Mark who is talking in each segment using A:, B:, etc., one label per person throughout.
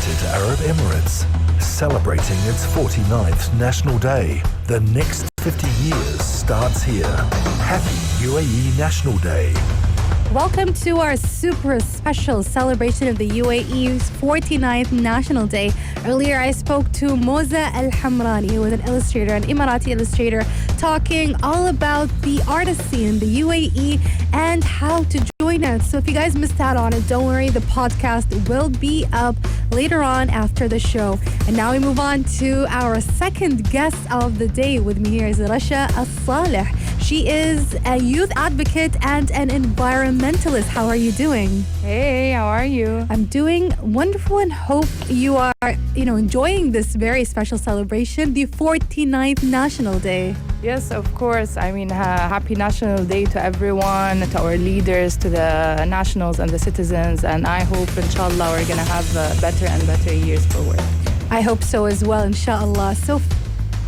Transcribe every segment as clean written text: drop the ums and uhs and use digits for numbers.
A: United Arab Emirates, celebrating its 49th National Day. The next 50 years starts here. Happy UAE National Day.
B: Welcome to our super special celebration of the UAE's 49th National Day. Earlier, I spoke to Moza Al Hamrani, who is an illustrator, an Emirati illustrator, talking all about the artist scene in the UAE and how to join us. So if you guys missed out on it, don't worry, the podcast will be up later on after the show. And now we move on to our second guest of the day. With me here is Rasha Al Saleh. She is a youth advocate and an environmentalist. How are you doing?
C: Hey, how are you?
B: I'm doing wonderful and hope you are, enjoying this very special celebration, the 49th National Day.
C: Yes, of course. I mean, happy National Day to everyone, to our leaders, to the nationals and the citizens. And I hope, inshallah, we're going to have better and better years forward.
B: I hope so as well, inshallah. So,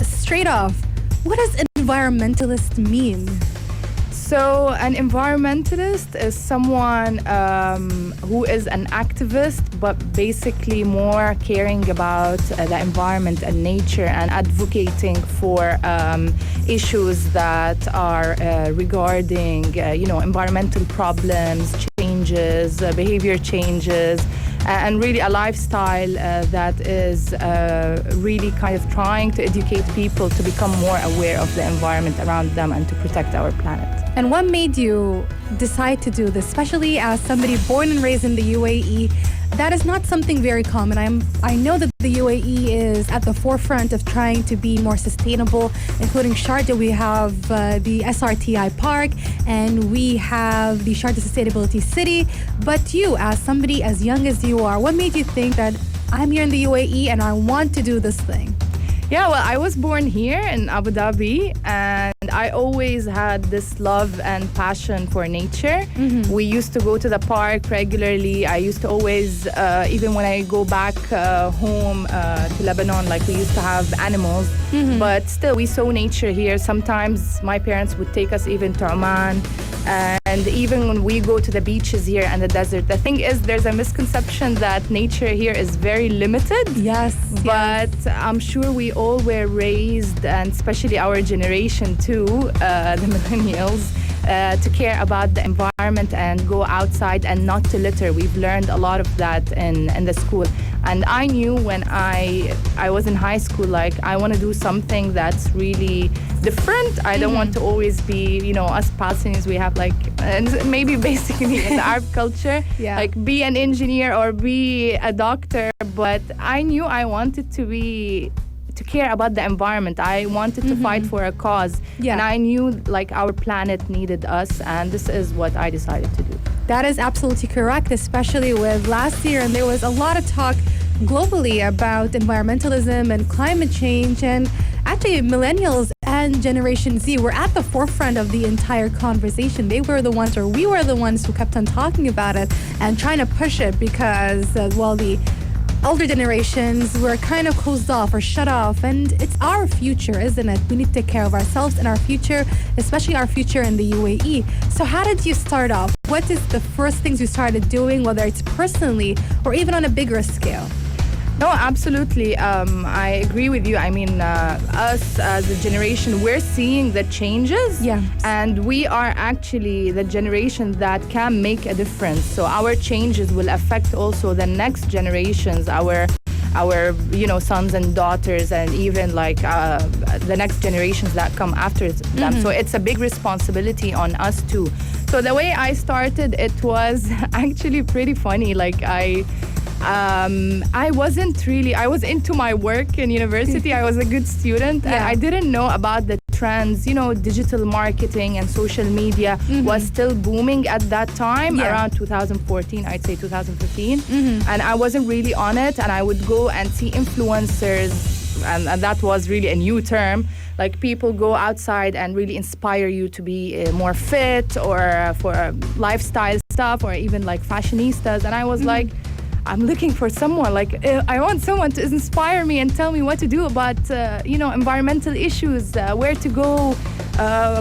B: straight off, what does environmentalist mean?
C: So an environmentalist is someone who is an activist, but basically more caring about the environment and nature and advocating for issues that are regarding, environmental problems, changes, behavior changes, and really a lifestyle that is really kind of trying to educate people to become more aware of the environment around them and to protect our planet.
B: And what made you decide to do this, especially as somebody born and raised in the UAE? That is not something very common. I know that the UAE is at the forefront of trying to be more sustainable, including Sharjah. We have the SRTI Park, and we have the Sharjah Sustainability City. But you, as somebody as young as you are, what made you think that I'm here in the UAE and I want to do this thing?
C: Yeah, well, I was born here in Abu Dhabi, and I always had this love and passion for nature. Mm-hmm. We used to go to the park regularly. I used to always, even when I go back home to Lebanon, like we used to have animals, mm-hmm. but still we saw nature here. Sometimes my parents would take us even to Oman, and even when we go to the beaches here and the desert, the thing is there's a misconception that nature here is very limited.
B: Yes.
C: But I'm sure we all were raised, and especially our generation too, the millennials, to care about the environment and go outside and not to litter. We've learned a lot of that in the school. And I knew when I was in high school, like, I want to do something that's really different. I don't want to always be, us Palestinians, we have like, and maybe basically in the Arab culture, like be an engineer or be a doctor. But I knew I wanted to care about the environment. I wanted to fight for a cause. Yeah. And I knew like our planet needed us, and this is what I decided to do.
B: That is absolutely correct, especially with last year, and there was a lot of talk globally about environmentalism and climate change, and actually millennials and Generation Z were at the forefront of the entire conversation. They were the ones, or we were the ones who kept on talking about it and trying to push it because, the older generations were kind of closed off or shut off, and it's our future, isn't it? We need to take care of ourselves and our future, especially our future in the UAE. So how did you start off? What is the first things you started doing, whether it's personally or even on a bigger scale?
C: No, absolutely. I agree with you. I mean, us as a generation, we're seeing the changes.
B: Yeah. And
C: we are actually the generation that can make a difference. So our changes will affect also the next generations, our sons and daughters, and even like the next generations that come after them. So it's a big responsibility on us too. So the way I started, it was actually pretty funny. Like I was into my work in university. I was a good student. And I didn't know about the trends. Digital marketing and social media was still booming at that time, around 2014, I'd say 2015. And I wasn't really on it. And I would go and see influencers, and that was really a new term. Like, people go outside and really inspire you to be more fit, or for lifestyle stuff, or even like fashionistas. And I was like, I'm looking for someone, like, I want someone to inspire me and tell me what to do about, environmental issues, where to go,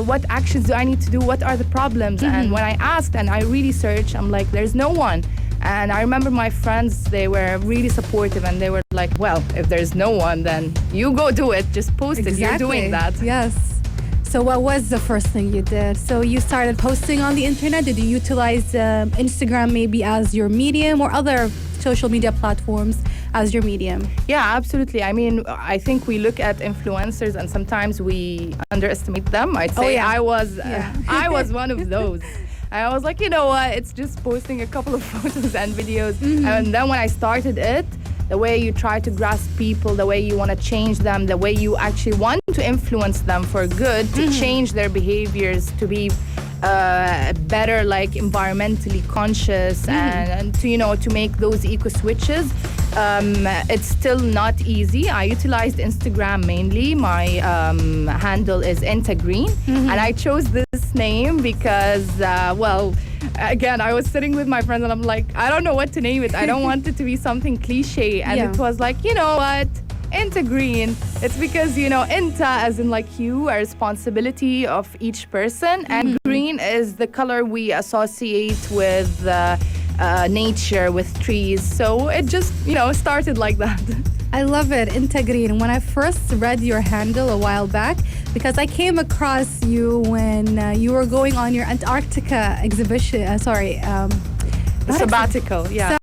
C: what actions do I need to do, what are the problems. And when I asked and I really searched, I'm like, there's no one. And I remember my friends, they were really supportive, and they were like, well, if there's no one, then you go do it. Just post it. You're doing that.
B: Yes. So what was the first thing you did? So you started posting on the internet. Did you utilize Instagram maybe as your medium, or other social media platforms as your medium?
C: Yeah, absolutely. I mean, I think we look at influencers and sometimes we underestimate them. I'd say I was one of those. I was like, you know what, it's just posting a couple of photos and videos. And then when I started it, the way you try to grasp people, the way you want to change them, the way you actually want to influence them for good, to change their behaviors, to be better, like environmentally conscious, and to, you know, to make those eco switches. It's still not easy. I utilized Instagram mainly. My handle is Green, and I chose this name because, well, again, I was sitting with my friends and I'm like, I don't know what to name it. I don't want it to be something cliche. And it was like, you know what? Green. It's because, you know, as in like hue, a responsibility of each person, and green is the color we associate with nature, with trees. So it just, you know, started like that.
B: I love it, Green. When I first read your handle a while back, because I came across you when you were going on your Antarctica exhibition, sabbatical, Sabbatical, yes.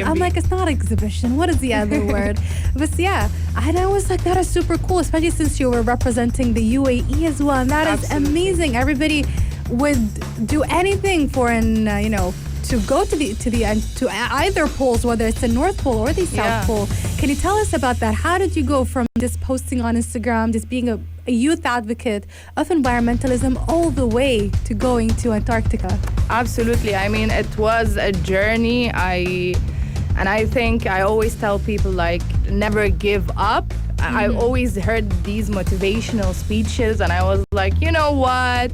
B: I'm like, it's not exhibition. What is the other word? But yeah, and I was like, that is super cool, especially since you were representing the UAE as well. And that is amazing. Everybody would do anything for you know, to go to either poles, whether it's the North Pole or the South Pole. Can you tell us about that? How did you go from just posting on Instagram, just being a youth advocate of environmentalism, all the way to going to Antarctica?
C: Absolutely. I mean, it was a journey. And I think I always tell people, like, never give up. I always heard these motivational speeches, and I was like, you know what?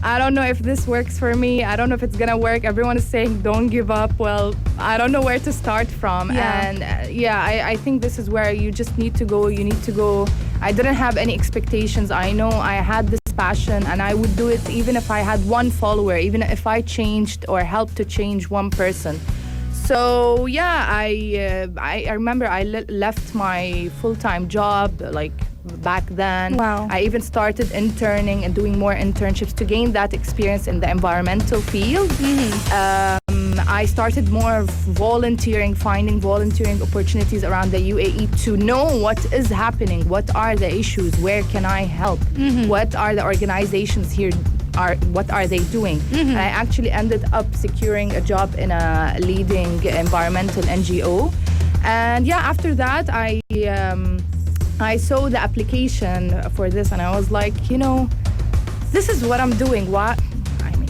C: I don't know if this works for me. I don't know if it's gonna work. Everyone is saying don't give up. Well, I don't know where to start from. And I think this is where you just need to go. You need to go. I didn't have any expectations. I know I had this passion, and I would do it even if I had one follower, even if I changed or helped to change one person. So yeah, I remember I left my full-time job, like, back then.
B: Wow.
C: I even started interning and doing more internships to gain that experience in the environmental field. I started more volunteering, finding volunteering opportunities around the UAE to know what is happening, what are the issues, where can I help, what are the organizations here, what are they doing. And I actually ended up securing a job in a leading environmental NGO. And yeah, after that, I saw the application for this, and I was like, you know, this is what I'm doing. What? I mean,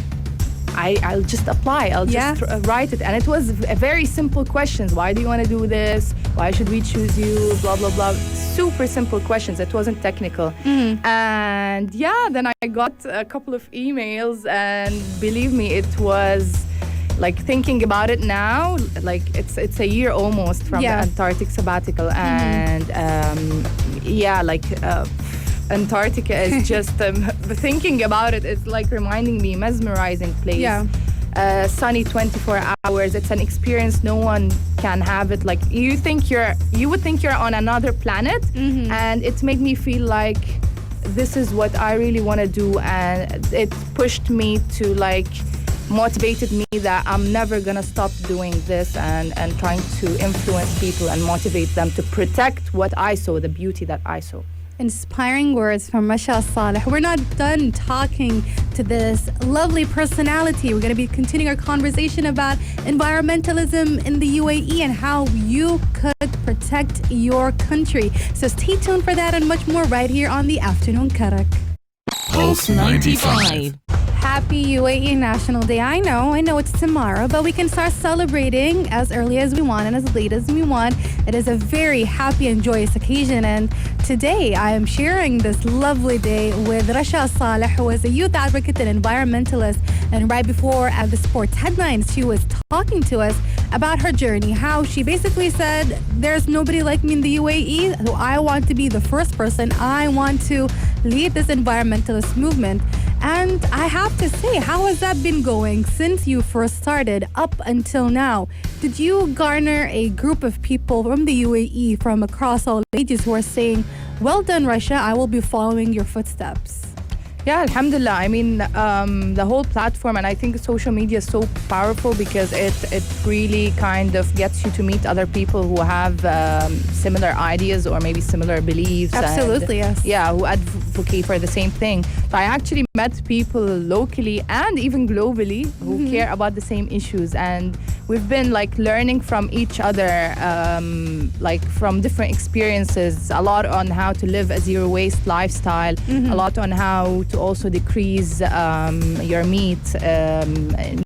C: I'll just apply. I'll just write it. And it was a very simple questions. Why do you want to do this? Why should we choose you? Blah, blah, blah. Super simple questions. It wasn't technical. And yeah, then I got a couple of emails, and believe me, it was, like, thinking about it now, like, it's a year almost from the Antarctic sabbatical, and Antarctica is just thinking about it. It's like reminding me, mesmerizing place. Sunny 24 hours. It's an experience no one can have it. Like, you would think you're on another planet, and it made me feel like this is what I really want to do, and it pushed me to, like, motivated me that I'm never gonna stop doing this and trying to influence people and motivate them to protect what I saw, the beauty that I saw.
B: Inspiring words from Rasha Al Saleh. We're not done talking to this lovely personality. We're going to be continuing our conversation about environmentalism in the UAE and how you could protect your country. So stay tuned for that and much more right here on the Afternoon Karak.
D: Pulse 95.
B: Happy UAE National Day. I know it's tomorrow, but we can start celebrating as early as we want and as late as we want. It is a very happy and joyous occasion, and today I am sharing this lovely day with Rasha Al Saleh, who is a youth advocate and environmentalist. And right before at the sports headlines, she was talking to us about her journey, how she basically said, there's nobody like me in the UAE, so I want to be the first person. I want to lead this environmentalist movement. And I have to say, how has that been going since you first started up until now? Did you garner a group of people from the UAE from across all ages who are saying, well done, Rasha, I will be following your footsteps?
C: Yeah, alhamdulillah. I mean, the whole platform, and I think social media is so powerful because it really kind of gets you to meet other people who have similar ideas or maybe similar beliefs.
B: Absolutely,
C: and,
B: yes.
C: Yeah, who advocate for the same thing. So I actually met people locally and even globally who care about the same issues, and we've been like learning from each other, like from different experiences, a lot on how to live a zero waste lifestyle, a lot on how to also decrease your meat,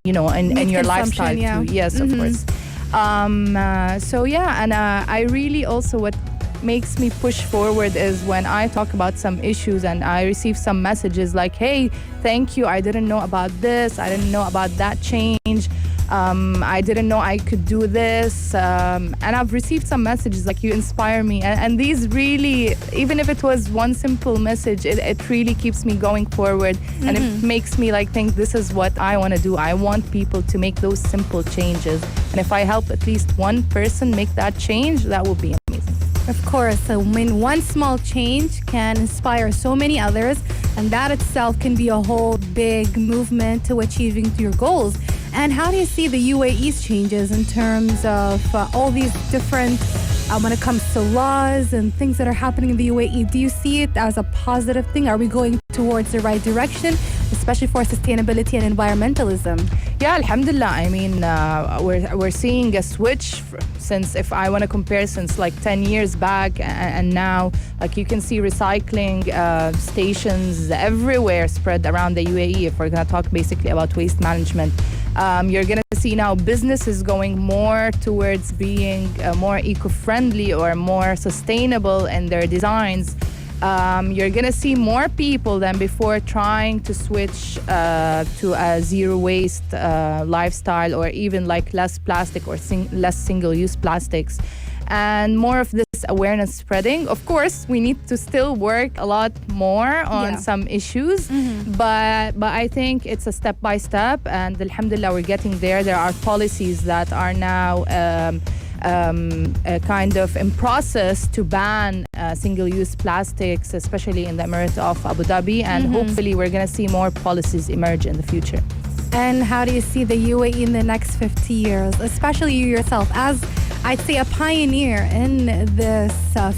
C: you know, and your lifestyle
B: yeah.
C: too. Yes, of course. So yeah, and I really also what makes me push forward is when I talk about some issues and I receive some messages like, hey, thank you, I didn't know about this, I didn't know about that change, I didn't know I could do this, and I've received some messages like, you inspire me, and these really, even if it was one simple message, it really keeps me going forward, and it makes me like think this is what I want to do. I want people to make those simple changes, and if I help at least one person make that change, that would be amazing.
B: Of course, I mean, one small change can inspire so many others, and that itself can be a whole big movement to achieving your goals. And how do you see the UAE's changes in terms of all these different, when it comes to laws and things that are happening in the UAE? Do you see it as a positive thing? Are we going towards the right direction, especially for sustainability and environmentalism?
C: Yeah, alhamdulillah. I mean, we're seeing a switch since, if I want to compare, since like 10 years back and now, like you can see recycling stations everywhere spread around the UAE. If we're going to talk basically about waste management, you're going to see now businesses going more towards being more eco-friendly or more sustainable in their designs. You're going to see more people than before trying to switch to a zero waste lifestyle, or even like less plastic or less single-use plastics, and more of this awareness spreading. Of course, we need to still work a lot more on some issues, but I think it's a step by step, and alhamdulillah, we're getting there. There are policies that are now kind of in process to ban single-use plastics, especially in the Emirate of Abu Dhabi, and hopefully we're going to see more policies emerge in the future.
B: And how do you see the UAE in the next 50 years, especially you yourself, as I'd say a pioneer in this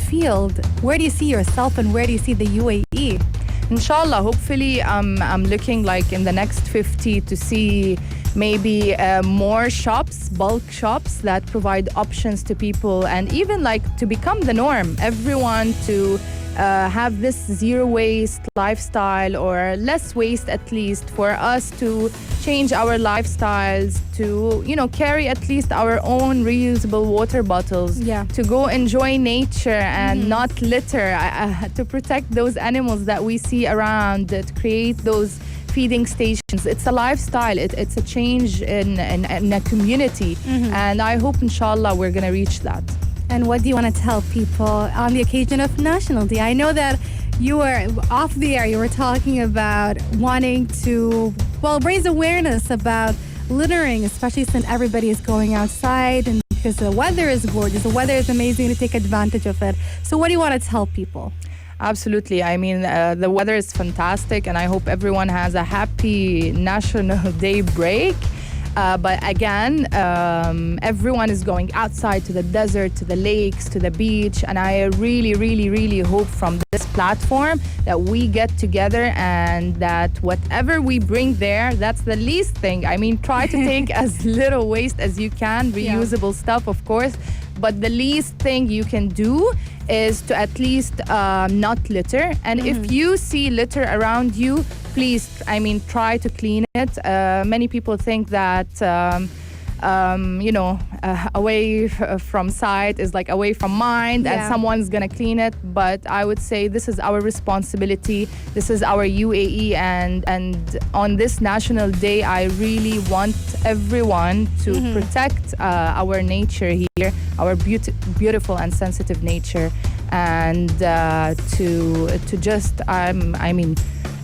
B: field? Where do you see yourself and where do you see the UAE?
C: Inshallah, hopefully I'm looking like in the next 50 to see maybe more shops, bulk shops that provide options to people, and even like to become the norm, everyone to have this zero waste lifestyle, or less waste at least, for us to change our lifestyles, to, you know, carry at least our own reusable water bottles, to go enjoy nature and not litter, to protect those animals that we see around, to create those feeding stations. It's a lifestyle, it's a change in a community, and I hope inshallah we're going to reach that.
B: And what do you want to tell people on the occasion of National Day? I know that you were off the air, you were talking about wanting to, well, raise awareness about littering, especially since everybody is going outside, and because the weather is gorgeous, the weather is amazing, to take advantage of it. So what do you want to tell people?
C: Absolutely. I mean, the weather is fantastic, and I hope everyone has a happy National Day break. But again, everyone is going outside to the desert, to the lakes, to the beach. And I really, really, really hope from this platform that we get together, and that whatever we bring there, that's the least thing. I mean, try to take as little waste as you can, reusable stuff, of course. But the least thing you can do is to at least not litter. And if you see litter around you, please, I mean, try to clean it. Many people think that, away from sight is like away from mind, and someone's going to clean it. But I would say this is our responsibility. This is our UAE. And on this National Day, I really want everyone to protect our nature here, our beautiful and sensitive nature, and to just,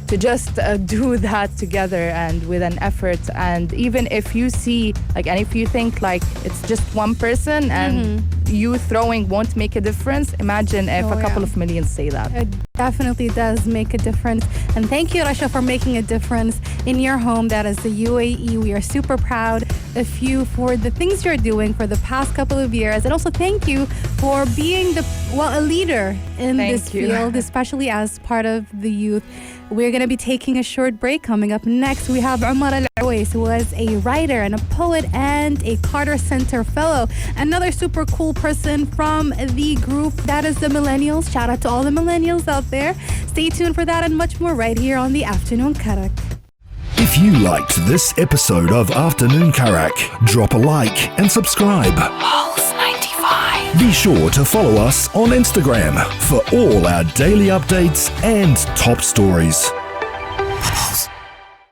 C: to to just do that together and with an effort. And even if you see, like, and if you think like it's just one person and you throwing won't make a difference, imagine if a couple of millions say that.
B: It definitely does make a difference. And thank you, Rasha, for making a difference in your home. That is the UAE. We are super proud of you for the things you're doing for the past couple of years. And also thank you for being a leader in this field, especially as part of the youth. We're going to be taking a short break. Coming up next, we have Omar Al-Awais, who was a writer and a poet and a Carter Center Fellow. Another super cool person from the group, that is the Millennials. Shout out to all the Millennials out there. Stay tuned for that and much more right here on the Afternoon Karak.
A: If you liked this episode of Afternoon Karak, drop a like and subscribe.
D: Pulse 95.
A: Be sure to follow us on Instagram for all our daily updates and top stories.